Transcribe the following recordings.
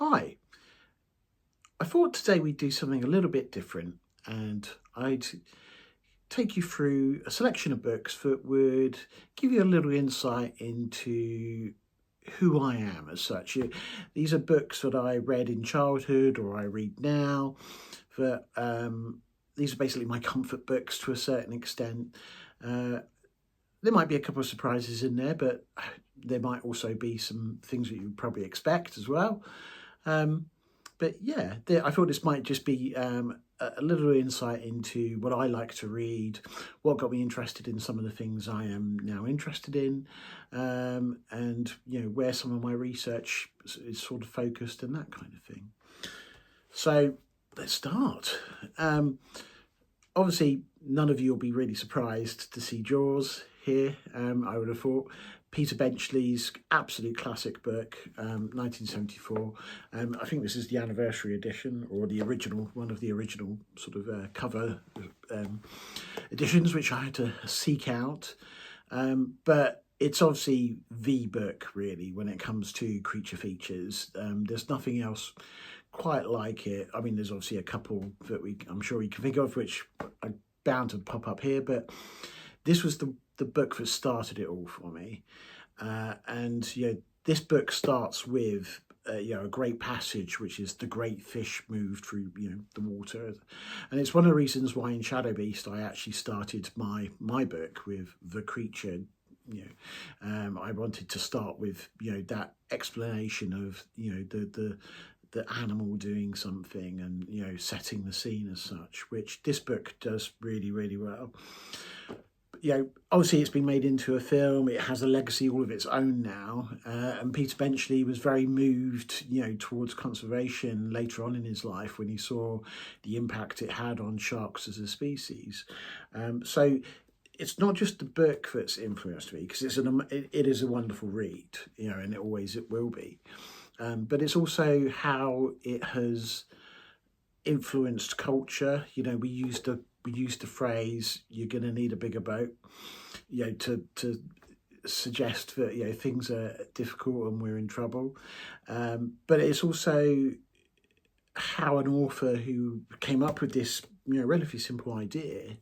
Hi, I thought today we'd do something a little bit different and I'd take you through a selection of books that would give you a little insight into who I am as such. These are books that I read in childhood or I read now. That these are basically my comfort books to a certain extent. Uh, there might be a couple of surprises in there, but there might also be some things that you would probably expect as well. Um, but yeah, I thought this might just be a little insight into what I like to read, what got me interested in some of the things I am now interested in, and where some of my research is sort of focused and that kind of thing. So let's start. Obviously, none of you will be really surprised to see Jaws here. I would have thought Peter Benchley's absolute classic book, 1974. I think this is the anniversary edition or the original, one of the original sort of cover editions, which I had to seek out. But it's obviously the book, really, when it comes to creature features. There's nothing else quite like it. I mean, there's obviously a couple that I'm sure you can think of, which are bound to pop up here, but this was the book that started it all for me. And this book starts with a great passage, which is the great fish moved through the water, and it's one of the reasons why in Shadow Beast I actually started my book with the creature. I wanted to start with that explanation of the animal doing something and setting the scene as such, which this book does really, really well. Obviously it's been made into a film. It has a legacy all of its own now, and Peter Benchley was very moved towards conservation later on in his life when he saw the impact it had on sharks as a species. So it's not just the book that's influenced me, because it is a wonderful read, and it will be. But it's also how it has influenced culture. We used the phrase "you're going to need a bigger boat," to suggest that things are difficult and we're in trouble. But it's also how an author who came up with this relatively simple idea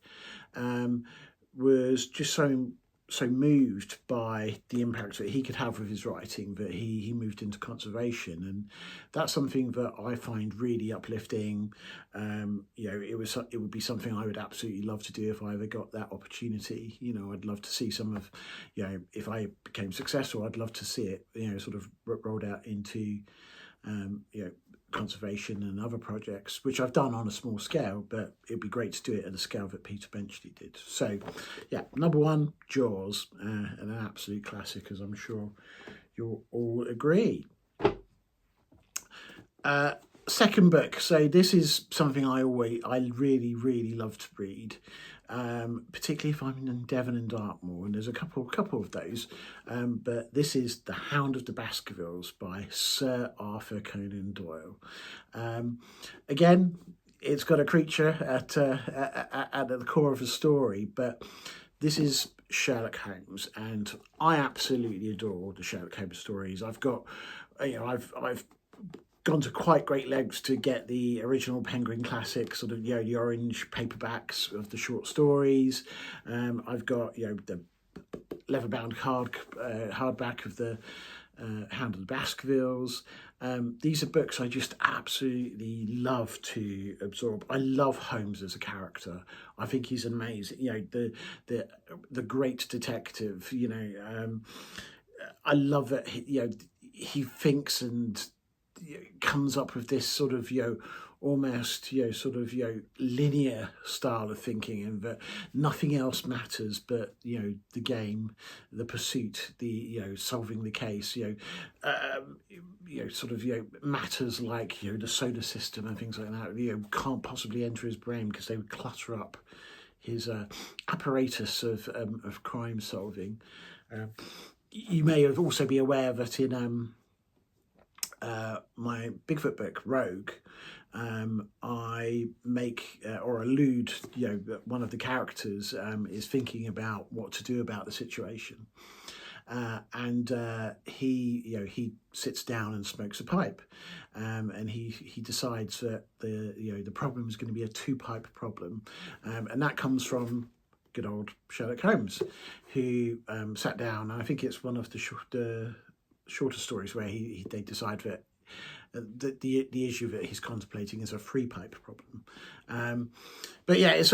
was just so moved by the impact that he could have with his writing that he moved into conservation, and that's something that I find really uplifting. It would be something I would absolutely love to do if I ever got that opportunity. I'd love to see some of, if I became successful, I'd love to see it sort of rolled out into conservation and other projects, which I've done on a small scale, but it'd be great to do it at the scale that Peter Benchley did. So yeah, number one, Jaws, and an absolute classic, as I'm sure you'll all agree. Second book. So this is something I really, really love to read, particularly if I'm in Devon and Dartmoor, and there's a couple of those. But this is The Hound of the Baskervilles by Sir Arthur Conan Doyle. Again, it's got a creature at the core of the story, but this is Sherlock Holmes, and I absolutely adore the Sherlock Holmes stories. I've got, I've gone to quite great lengths to get the original Penguin Classic, sort of the orange paperbacks of the short stories. I've got the leather-bound hardback of the Hound of the Baskervilles. These are books I just absolutely love to absorb. I love Holmes as a character. I think he's amazing. The great detective. I love that. He thinks and comes up with this sort of almost linear style of thinking, and that nothing else matters but the game, the pursuit, the solving the case, matters like the solar system and things like that can't possibly enter his brain because they would clutter up his apparatus of crime solving. You may also be aware that in my Bigfoot book, Rogue, I make or allude, that one of the characters is thinking about what to do about the situation. and he sits down and smokes a pipe, and he decides that the problem is going to be a two-pipe problem, and that comes from good old Sherlock Holmes, who sat down, and I think it's one of the shorter stories where they decide that the issue that he's contemplating is a three-pipe problem. But yeah, it's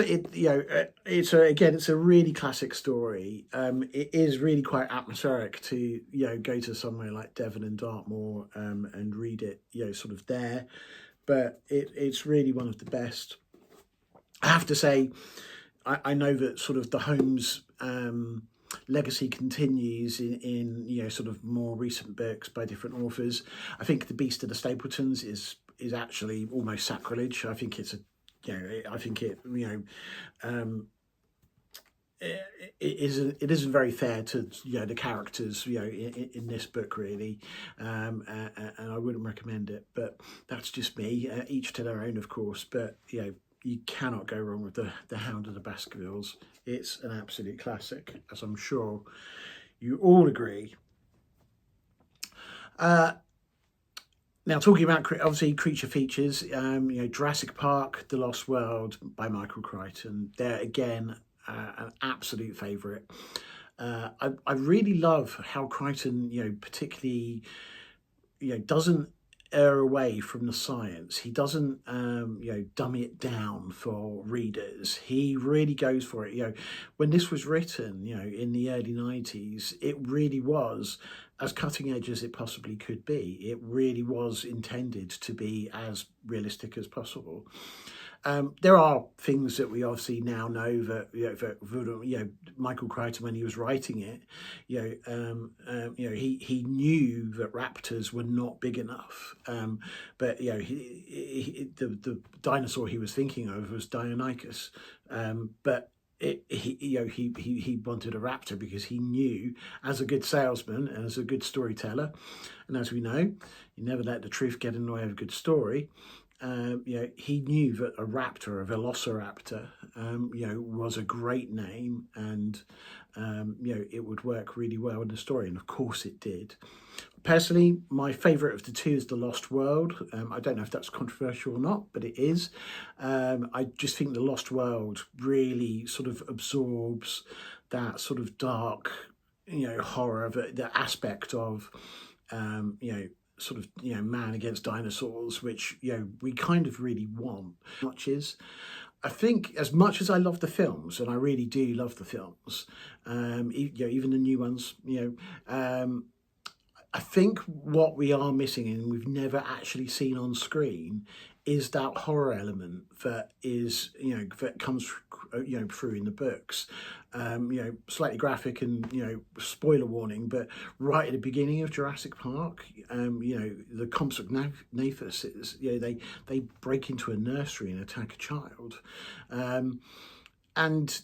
a really classic story. It is really quite atmospheric to go to somewhere like Devon and Dartmoor and read it sort of there. But it's really one of the best. I have to say, I know that sort of the Holmes legacy continues in sort of more recent books by different authors. I think The Beast of the Stapletons is actually almost sacrilege. I think it's it isn't very fair to the characters in this book really, and I wouldn't recommend it. But that's just me. Each to their own, of course. But you cannot go wrong with the Hound of the Baskervilles. It's an absolute classic, as I'm sure you all agree. Now, talking about obviously creature features, Jurassic Park, The Lost World by Michael Crichton. They're again an absolute favourite. I really love how Crichton, particularly, doesn't err away from the science. He doesn't dummy it down for readers. He really goes for it. When this was written in the early 90s, it really was as cutting edge as it possibly could be. It really was intended to be as realistic as possible. There are things that we obviously now know that Michael Crichton, when he was writing it, he knew that raptors were not big enough. But the dinosaur he was thinking of was Deinonychus. But he wanted a raptor because he knew, as a good salesman and as a good storyteller, and as we know, you never let the truth get in the way of a good story. He knew that a raptor, a velociraptor, was a great name, and it would work really well in the story, and of course it did. Personally, my favourite of the two is The Lost World. I don't know if that's controversial or not, but it is. I just think The Lost World really sort of absorbs that sort of dark, horror, the aspect of, sort of man against dinosaurs, which we kind of really want. I think, as much as I love the films, and I really do love the films, even the new ones, I think what we are missing, and we've never actually seen on screen, is that horror element that is that comes through in the books. Slightly graphic and spoiler warning, but right at the beginning of Jurassic Park, the Compsognathus, they break into a nursery and attack a child, and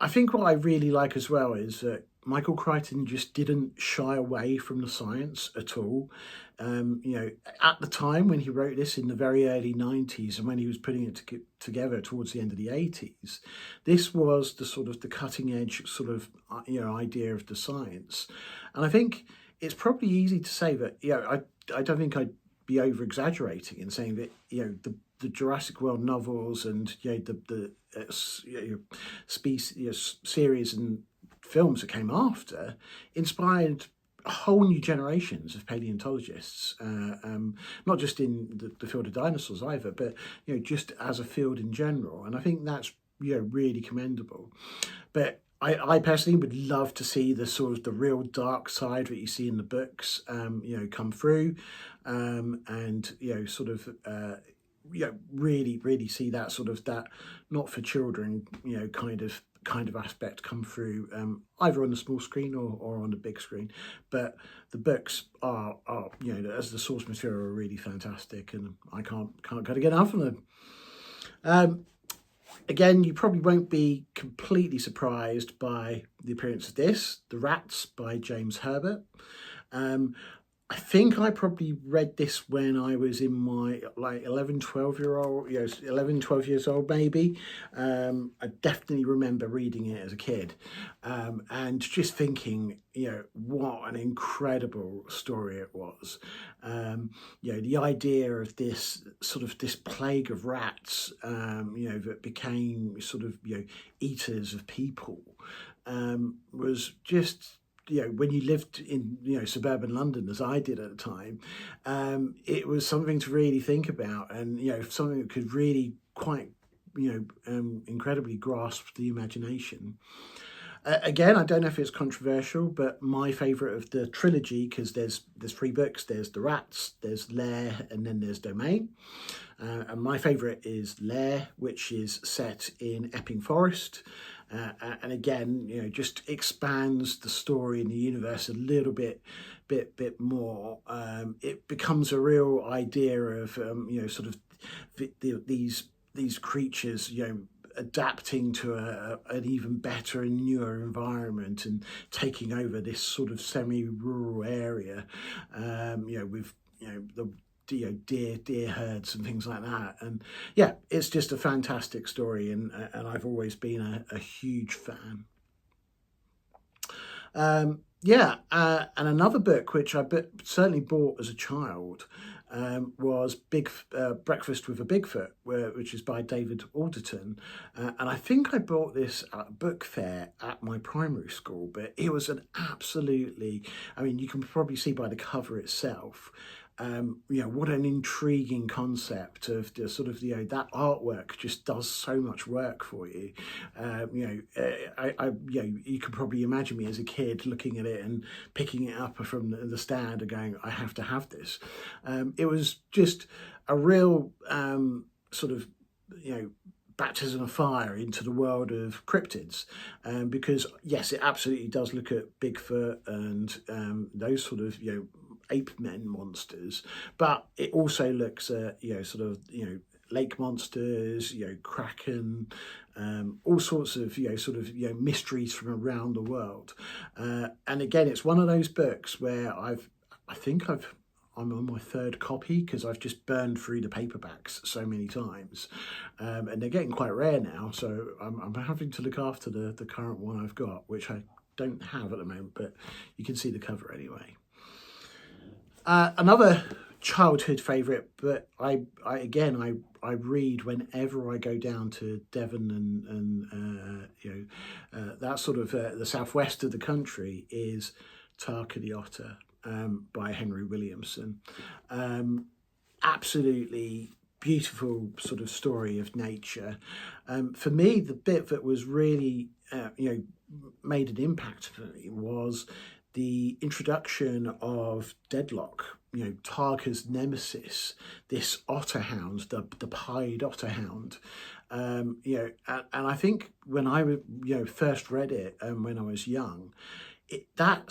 I think what I really like as well is that Michael Crichton just didn't shy away from the science at all. At the time when he wrote this in the very early 90s, and when he was putting it together towards the end of the 80s, this was the sort of the cutting edge sort of idea of the science. And I think it's probably easy to say that I don't think I'd be over exaggerating in saying that the Jurassic World novels and the species series and films that came after inspired whole new generations of paleontologists, not just in the field of dinosaurs either, but just as a field in general. And I think that's really commendable. But I personally would love to see the sort of the real dark side that you see in the books come through, and sort of really see that sort of that not for children kind of aspect come through, either on the small screen or on the big screen. But the books are as the source material, are really fantastic, and I can't get enough of them. Again, you probably won't be completely surprised by the appearance of this, The Rats by James Herbert. I think I probably read this when I was in my like 11, 12 year old, 11, 12 years old maybe. I definitely remember reading it as a kid, and just thinking, what an incredible story it was. The idea of this plague of rats, that became sort of, eaters of people, was just, when you lived in, suburban London, as I did at the time, it was something to really think about, and, something that could really quite, incredibly grasp the imagination. Again, I don't know if it's controversial, but my favourite of the trilogy, because there's three books. There's The Rats, there's Lair, and then there's Domain. And my favourite is Lair, which is set in Epping Forest. And again, just expands the story and the universe a little bit more. It becomes a real idea of, sort of these creatures, adapting to an even better and newer environment, and taking over this sort of semi-rural area, with, the deer herds and things like that. And yeah, it's just a fantastic story, and I've always been a huge fan. And another book which certainly bought as a child, was Breakfast with a Bigfoot, which is by David Alderton. And I think I bought this at a book fair at my primary school, but it was an absolutely, I mean, you can probably see by the cover itself, what an intriguing concept of the sort of, that artwork just does so much work for you. You could probably imagine me as a kid looking at it and picking it up from the stand and going, I have to have this. It was just a real, sort of, baptism of fire into the world of cryptids, because yes, it absolutely does look at Bigfoot and those sort of, ape men monsters, but it also looks at, lake monsters, kraken, all sorts of, mysteries from around the world. And again, it's one of those books where I'm on my third copy, because I've just burned through the paperbacks so many times, and they're getting quite rare now. So I'm having to look after the current one I've got, which I don't have at the moment, but you can see the cover anyway. Another childhood favourite, but I read whenever I go down to Devon and that sort of the southwest of the country, is Tarka the Otter, by Henry Williamson. Absolutely beautiful sort of story of nature. For me, the bit that was really made an impact for me was the introduction of Deadlock, Tarka's nemesis, this otter hound, the pied otter hound. And I think when I first read it, when I was young, that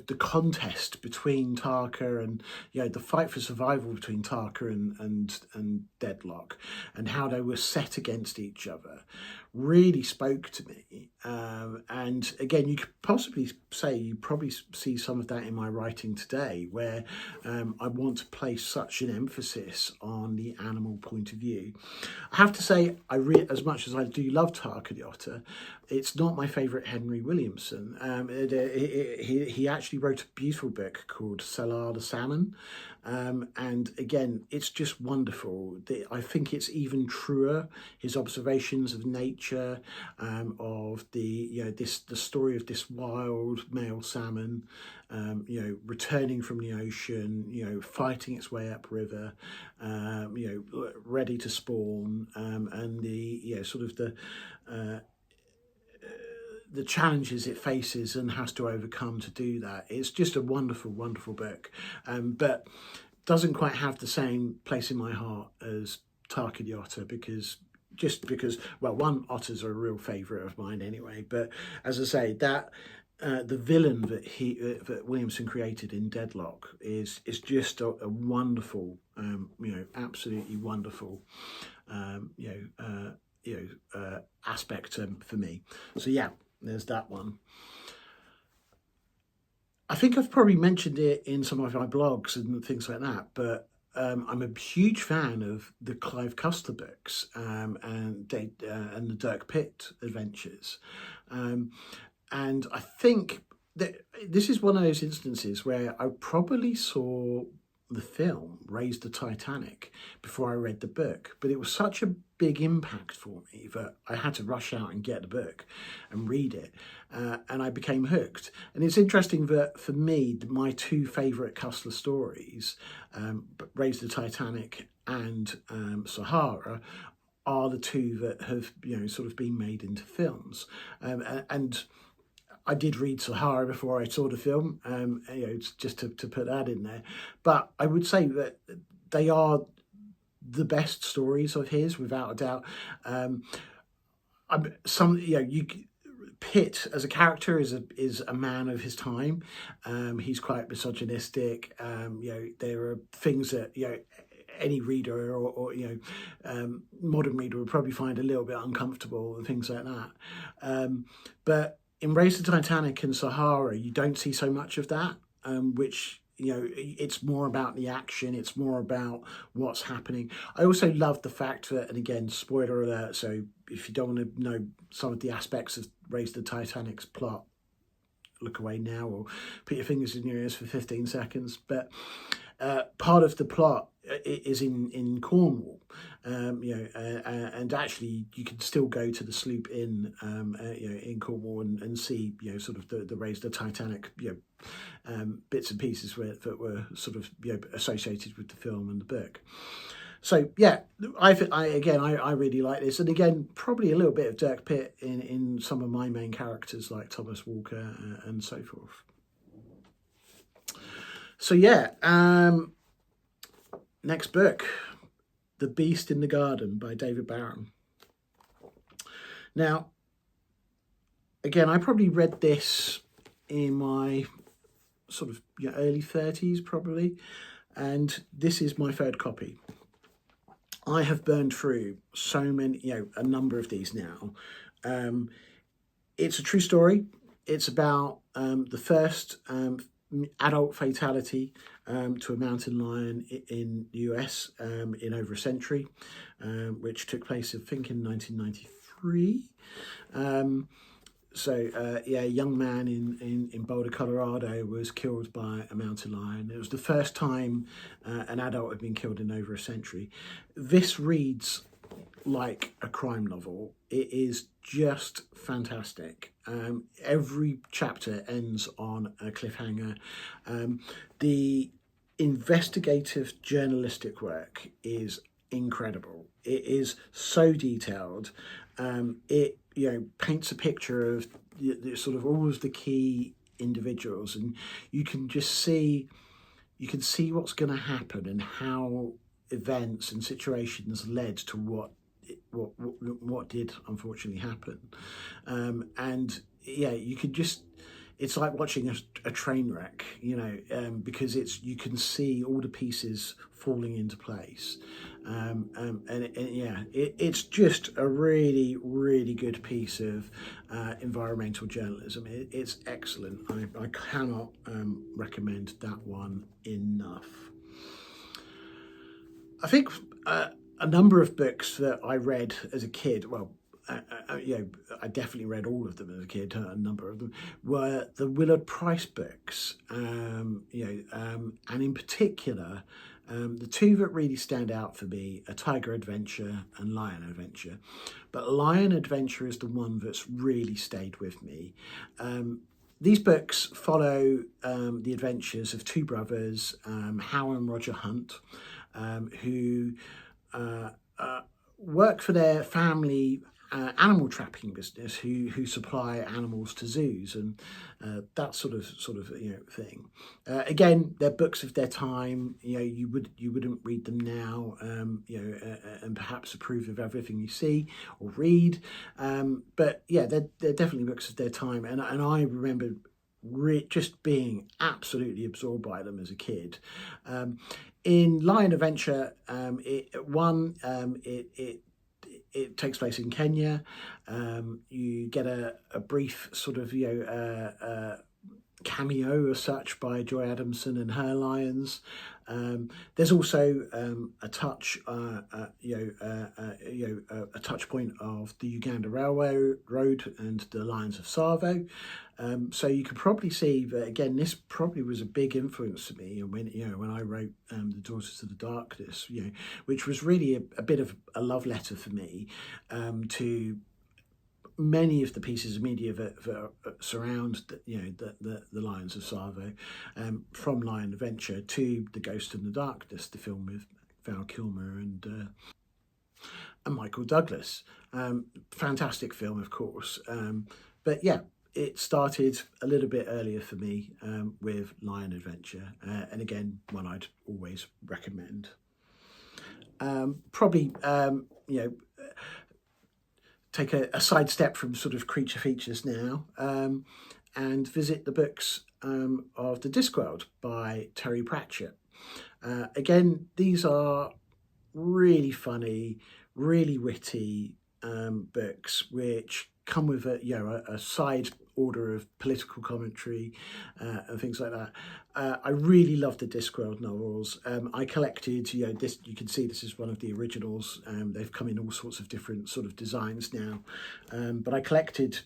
the contest between Tarka and, the fight for survival between Tarka and Deadlock, and how they were set against each other, really spoke to me. And again, you could possibly say you probably see some of that in my writing today, where I want to place such an emphasis on the animal point of view. I have to say, as much as I do love Tarka the Otter, it's not my favourite Henry Williamson. He actually wrote a beautiful book called Salar the Salmon, and again, it's just wonderful. I think it's even truer, his observations of nature, of the story of this wild male salmon, returning from the ocean, fighting its way upriver, ready to spawn, and the challenges it faces and has to overcome to do that. It's just a wonderful, wonderful book, but doesn't quite have the same place in my heart as Tarka the Otter, because one, otters are a real favourite of mine anyway. But as I say, that the villain that Williamson created in Deadlock is just a wonderful, absolutely wonderful, aspect for me. So yeah, there's that one. I think I've probably mentioned it in some of my blogs and things like that, but I'm a huge fan of the Clive Cussler books and the Dirk Pitt adventures. And I think that this is one of those instances where I probably saw the film Raise the Titanic before I read the book, but it was such a big impact for me that I had to rush out and get the book and read it, and I became hooked. And it's interesting that for me, my two favourite Cussler stories, Raise the Titanic and Sahara, are the two that have sort of been made into films, and I did read Sahara before I saw the film, just to put that in there. But I would say that they are the best stories of his, without a doubt. Pitt as a character is a man of his time. He's quite misogynistic. There are things that any reader or modern reader would probably find a little bit uncomfortable and things like that. But in Race the Titanic and Sahara, you don't see so much of that, which, it's more about the action, it's more about what's happening. I also love the fact that, and again, spoiler alert, so if you don't want to know some of the aspects of Race the Titanic's plot, look away now or put your fingers in your ears for 15 seconds. But part of the plot is in Cornwall, and actually you can still go to the Sloop Inn, in Cornwall and see, sort of the Raise the Titanic, bits and pieces that were sort of associated with the film and the book. So yeah, I really like this, and again, probably a little bit of Dirk Pitt in some of my main characters like Thomas Walker and so forth. So yeah, next book, The Beast in the Garden by David Barron. Now, again, I probably read this in my sort of early 30s probably, and this is my third copy. I have burned through so many, a number of these now. It's a true story. It's about the first adult fatality to a mountain lion in the US in over a century, which took place, I think, in 1993. A young man in Boulder, Colorado was killed by a mountain lion. It was the first time an adult had been killed in over a century. This reads like a crime novel. It is just fantastic. Every chapter ends on a cliffhanger. The investigative journalistic work is incredible. It is so detailed. It paints a picture of the sort of all of the key individuals, and you can see what's going to happen and how events and situations led to what did unfortunately happen. And yeah, you could just, it's like watching a train wreck, because you can see all the pieces falling into place. It's just a really, really good piece of environmental journalism. It's excellent. I cannot recommend that one enough. I think a number of books that I read as a kid, I definitely read all of them as a kid. A number of them were the Willard Price books, and in particular, the two that really stand out for me are Tiger Adventure and Lion Adventure. But Lion Adventure is the one that's really stayed with me. These books follow the adventures of two brothers, Hal and Roger Hunt, who work for their family animal trapping business, who supply animals to zoos and that sort of thing. Again, they're books of their time. You wouldn't read them now, and perhaps approve of everything you see or read. But yeah, they're definitely books of their time, and I remember just being absolutely absorbed by them as a kid. In Lion Adventure, it takes place in Kenya. You get a brief sort of cameo as such by Joy Adamson and her lions. There's also a touch, a touch point of the Uganda Railroad and the Lions of Savo. So you could probably see that again. This probably was a big influence to me, and when I wrote the Daughters of the Darkness, which was really a bit of a love letter for me to many of the pieces of media that surround the Lions of Savo, from Lion Adventure to The Ghost in the Darkness, the film with Val Kilmer and Michael Douglas. Fantastic film, of course. But yeah, it started a little bit earlier for me with Lion Adventure, and again, one I'd always recommend. Probably, take a sidestep from sort of creature features now, and visit the books of the Discworld by Terry Pratchett. Again, these are really funny, really witty books, which come with a side order of political commentary and things like that. I really love the Discworld novels. I collected, this. You can see this is one of the originals. They've come in all sorts of different sort of designs now, but I collected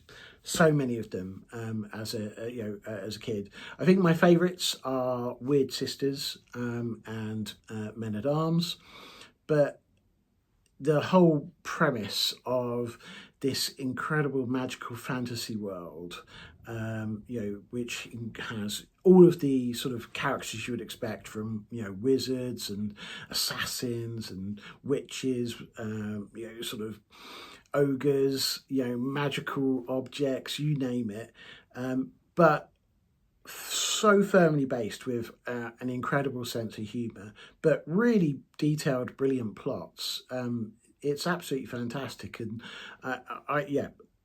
so many of them as a kid. I think my favourites are Weird Sisters and Men at Arms, but the whole premise of this incredible magical fantasy world, which has all of the sort of characters you would expect from, wizards and assassins and witches, sort of ogres, magical objects, you name it, but so firmly based with an incredible sense of humour, but really detailed, brilliant plots. It's absolutely fantastic, and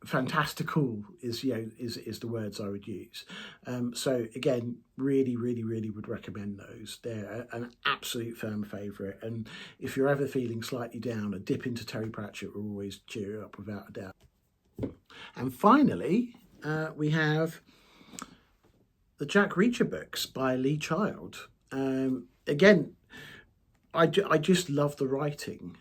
fantastical is the words I would use. So again, really would recommend those. They're an absolute firm favourite, and if you're ever feeling slightly down, a dip into Terry Pratchett will always cheer you up without a doubt. And finally, we have the Jack Reacher books by Lee Child. Again, I just love the writing.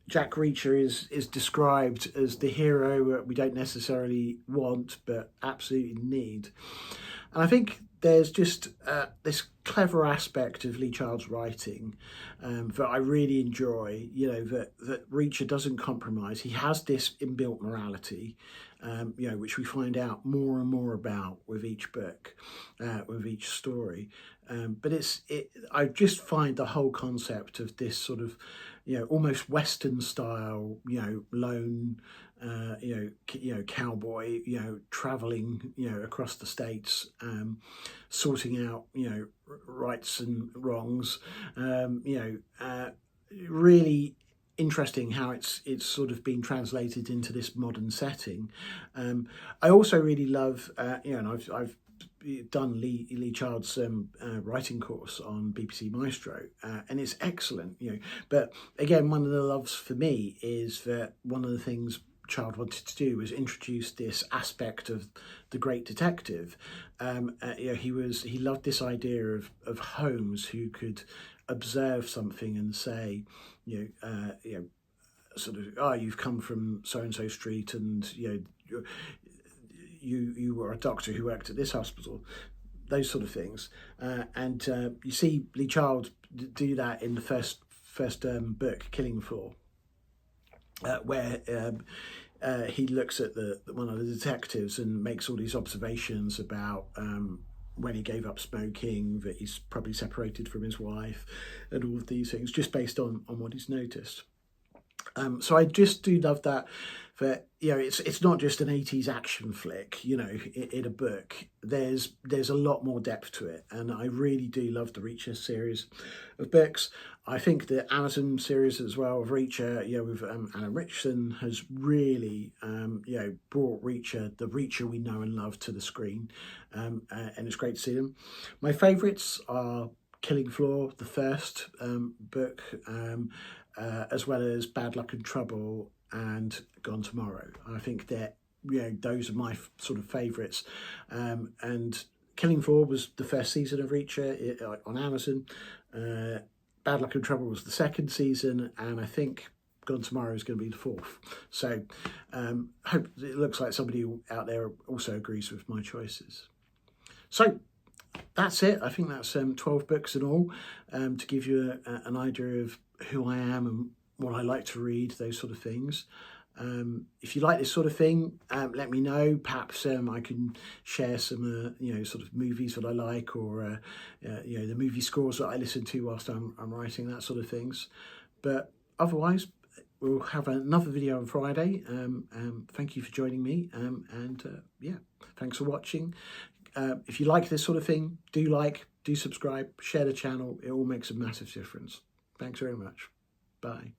Jack Reacher is described as the hero we don't necessarily want, but absolutely need. And I think there's just this clever aspect of Lee Child's writing that I really enjoy, that Reacher doesn't compromise. He has this inbuilt morality, which we find out more and more about with each book, with each story. But I just find the whole concept of this sort of, almost Western style, lone, cowboy, traveling, across the states, sorting out, rights and wrongs, really interesting how it's sort of been translated into this modern setting. I also really love, and I've done Lee Child's writing course on BBC Maestro, and it's excellent. But again, one of the loves for me is that one of the things Child wanted to do was introduce this aspect of the great detective. He loved this idea of Holmes who could observe something and say, sort of, you've come from so and so street, and you were a doctor who worked at this hospital, those sort of things. And you see Lee Child do that in the first book, Killing Floor, where he looks at one of the detectives and makes all these observations about when he gave up smoking, that he's probably separated from his wife, and all of these things, just based on what he's noticed. So I just do love that it's not just an 80s action flick, in a book. There's a lot more depth to it, and I really do love the Reacher series of books. I think the Amazon series as well of Reacher, with Alan Richardson, has really brought the Reacher we know and love to the screen, and it's great to see them. My favourites are Killing Floor, the first book, as well as Bad Luck and Trouble, and Gone Tomorrow. I think that, those are my sort of favourites. And Killing Floor was the first season of Reacher on Amazon. Bad Luck and Trouble was the second season, and I think Gone Tomorrow is going to be the fourth. So hope it looks like somebody out there also agrees with my choices. So that's it. I think that's 12 books in all, to give you an idea of who I am and what I like to read, those sort of things. If you like this sort of thing, let me know. Perhaps I can share some, sort of movies that I like, or the movie scores that I listen to whilst I'm writing, that sort of things. But otherwise, we'll have another video on Friday. Thank you for joining me, yeah, thanks for watching. If you like this sort of thing, do subscribe, share the channel. It all makes a massive difference. Thanks very much. Bye.